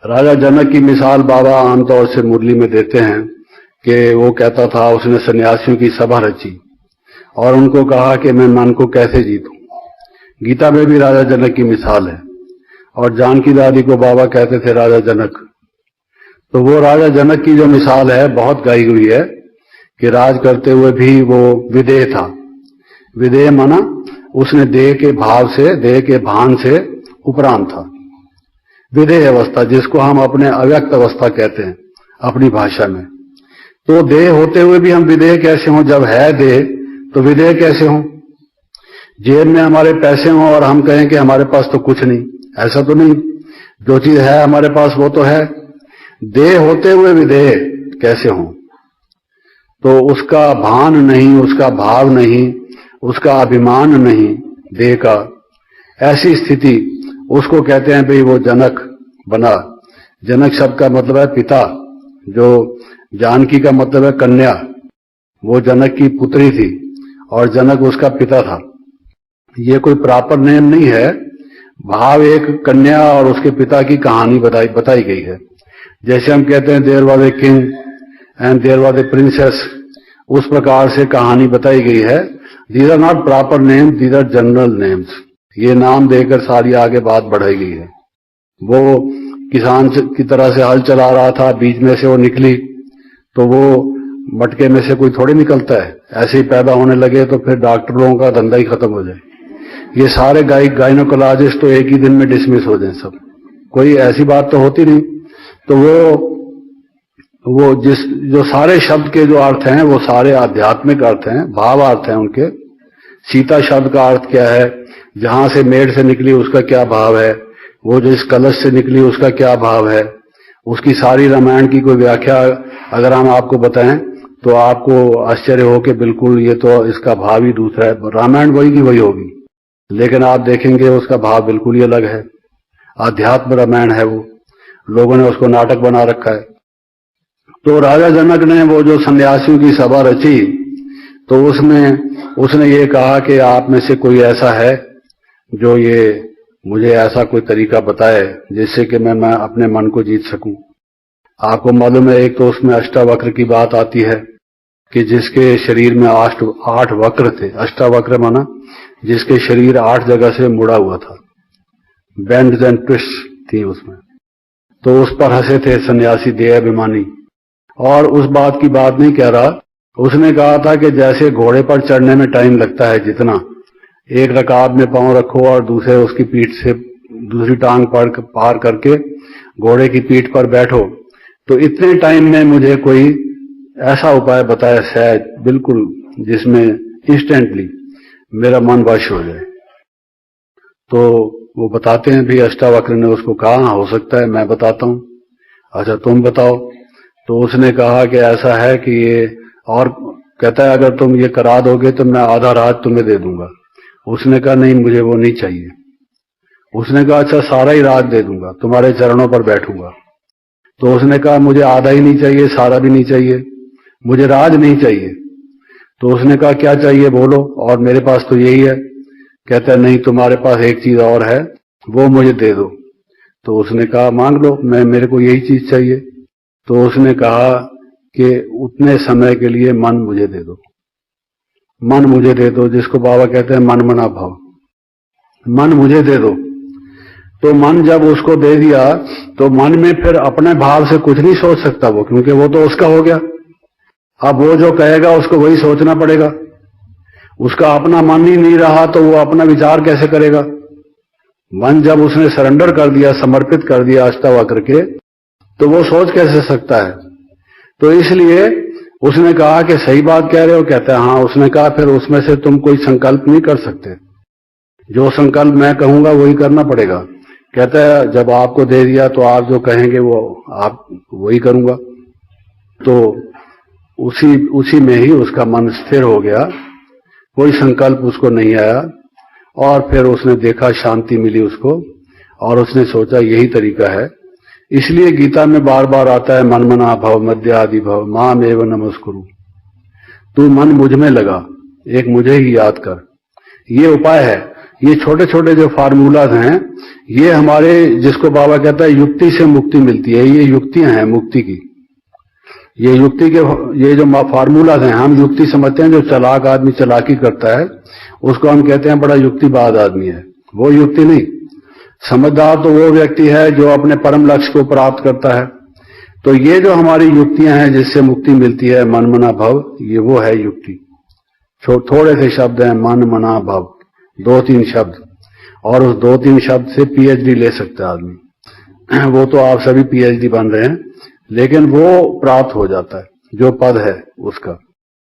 राजा जनक की मिसाल बाबा आमतौर से मुरली में देते हैं कि वो कहता था, उसने सन्यासियों की सभा रची और उनको कहा कि मैं मन को कैसे जीतूं। गीता में भी राजा जनक की मिसाल है और जानकी दादी को बाबा कहते थे राजा जनक। तो वो राजा जनक की जो मिसाल है बहुत गाई हुई है कि राज करते हुए भी वो विदेह था। विदेह माना उसने देह के भाव से, देह के भान से उपरांत था। विदेह अवस्था जिसको हम अपने अव्यक्त अवस्था कहते हैं अपनी भाषा में। तो देह होते हुए भी हम विदेह कैसे हों? जब है देह तो विदेह कैसे हों? जेब में हमारे पैसे हों और हम कहें कि हमारे पास तो कुछ नहीं, ऐसा तो नहीं। जो चीज है हमारे पास वो तो है। देह होते हुए विदेह कैसे हों? तो उसका भान नहीं, उसका भाव नहीं, उसका अभिमान नहीं देह का, ऐसी स्थिति उसको कहते हैं भाई वो जनक बना। जनक शब्द का मतलब है पिता, जो जानकी का मतलब है कन्या। वो जनक की पुत्री थी और जनक उसका पिता था। ये कोई प्रॉपर नेम नहीं है, भाव एक कन्या और उसके पिता की कहानी बताई गई है। जैसे हम कहते हैं there was a king and there was a princess, उस प्रकार से कहानी बताई गई है। These are not proper name, these are general names. ये नाम देकर सारी आगे बात बढ़ाई गई है। वो किसान की तरह से हल चला रहा था, बीच में से वो निकली तो वो मटके में से कोई थोड़ी निकलता है। ऐसे ही पैदा होने लगे तो फिर डॉक्टरों का धंधा ही खत्म हो जाए। ये सारे गायनोकोलॉजिस्ट तो एक ही दिन में डिसमिस हो जाए सब, कोई ऐसी बात तो होती नहीं। तो वो जो सारे शब्द के जो अर्थ हैं वो सारे आध्यात्मिक अर्थ हैं, भाव अर्थ हैं उनके। सीता शब्द का अर्थ क्या है? जहां से मेढ़ से निकली उसका क्या भाव है? वो जिस कलश से निकली उसका क्या भाव है? उसकी सारी रामायण की कोई व्याख्या अगर हम आपको बताएं तो आपको आश्चर्य हो कि बिल्कुल ये तो इसका भाव ही दूसरा है। रामायण वही की वही होगी, लेकिन आप देखेंगे उसका भाव बिल्कुल ही अलग है। आध्यात्म रामायण है वो, लोगों ने उसको नाटक बना रखा है। तो राजा जनक ने वो जो सन्यासियों की सभा रची तो उसमें उसने ये कहा कि आप में से कोई ऐसा है जो ये मुझे ऐसा कोई तरीका बताए जिससे कि मैं अपने मन को जीत सकूं। आपको मालूम है एक तो उसमें अष्टावक्र की बात आती है कि जिसके शरीर में आठ वक्र थे। अष्टावक्र माना जिसके शरीर 8 जगह से मुड़ा हुआ था, बेंड्स एंड ट्विस्ट थी उसमें। तो उस पर हंसे थे सन्यासी देहाभिमानी। और उस बात की बात नहीं कह रहा, उसने कहा था कि जैसे घोड़े पर चढ़ने में टाइम लगता है जितना, एक रकाब में पांव रखो और दूसरे उसकी पीठ से दूसरी टांग पार करके घोड़े की पीठ पर बैठो, तो इतने टाइम में मुझे कोई ऐसा उपाय बताए सहज बिल्कुल जिसमें इंस्टेंटली मेरा मन वश हो जाए। तो वो बताते हैं भी अष्टावक्र ने उसको कहा हो सकता है मैं बताता हूं, अच्छा तुम बताओ। तो उसने कहा कि ऐसा है कि ये, और कहता है अगर तुम ये करा दोगे तो मैं आधा रात तुम्हें दे दूंगा। उसने कहा नहीं मुझे वो नहीं चाहिए। उसने कहा अच्छा सारा ही रात दे दूंगा, तुम्हारे चरणों पर बैठूंगा। तो उसने कहा मुझे आधा ही नहीं चाहिए, सारा भी नहीं चाहिए, मुझे राज नहीं चाहिए। तो उसने कहा क्या चाहिए बोलो, और मेरे पास तो यही है। कहता है नहीं तुम्हारे पास एक चीज और है, वो मुझे दे दो। तो उसने कहा मांग लो, मेरे को यही चीज चाहिए। तो उसने कहा कि उतने समय के लिए मन मुझे दे दो, मन मुझे दे दो, जिसको बाबा कहते हैं मन मना भाव, मन मुझे दे दो। तो मन जब उसको दे दिया तो मन में फिर अपने भाव से कुछ नहीं सोच सकता वो, क्योंकि वो तो उसका हो गया। अब वो जो कहेगा उसको वही सोचना पड़ेगा। उसका अपना मन ही नहीं रहा तो वो अपना विचार कैसे करेगा? मन जब उसने सरेंडर कर दिया, समर्पित कर दिया अष्टावक्र के, तो वो सोच कैसे सकता है? तो इसलिए उसने कहा कि सही बात कह रहे हो। कहता है हाँ। उसने कहा फिर उसमें से तुम कोई संकल्प नहीं कर सकते, जो संकल्प मैं कहूंगा वही करना पड़ेगा। कहता है जब आपको दे दिया तो आप जो कहेंगे वो आप वही करूंगा। तो उसी में ही उसका मन स्थिर हो गया, कोई संकल्प उसको नहीं आया। और फिर उसने देखा शांति मिली उसको, और उसने सोचा यही तरीका है। इसलिए गीता में बार बार आता है मन मना भव मध्य आदि भव माम एव नमस्कुरु। तू मन मुझ में लगा, एक मुझे ही याद कर। ये उपाय है। ये छोटे छोटे जो फार्मूलाज हैं, ये हमारे, जिसको बाबा कहता है युक्ति से मुक्ति मिलती है, ये युक्तियां हैं मुक्ति की। ये युक्ति के, ये जो फार्मूलाज हैं, हम युक्ति समझते हैं, जो चालाक आदमी चालाकी करता है उसको हम कहते हैं बड़ा युक्तिबाज आदमी है। वो युक्ति नहीं, समझदार तो वो व्यक्ति है जो अपने परम लक्ष्य को प्राप्त करता है। तो ये जो हमारी युक्तियां हैं जिससे मुक्ति मिलती है, मन मना भव, ये वो है युक्ति। थोड़े से शब्द हैं, मन मना भव, 2-3 शब्द, और उस 2-3 शब्द से पीएचडी ले सकता है आदमी। वो तो आप सभी पीएचडी बन रहे हैं, लेकिन वो प्राप्त हो जाता है जो पद है उसका।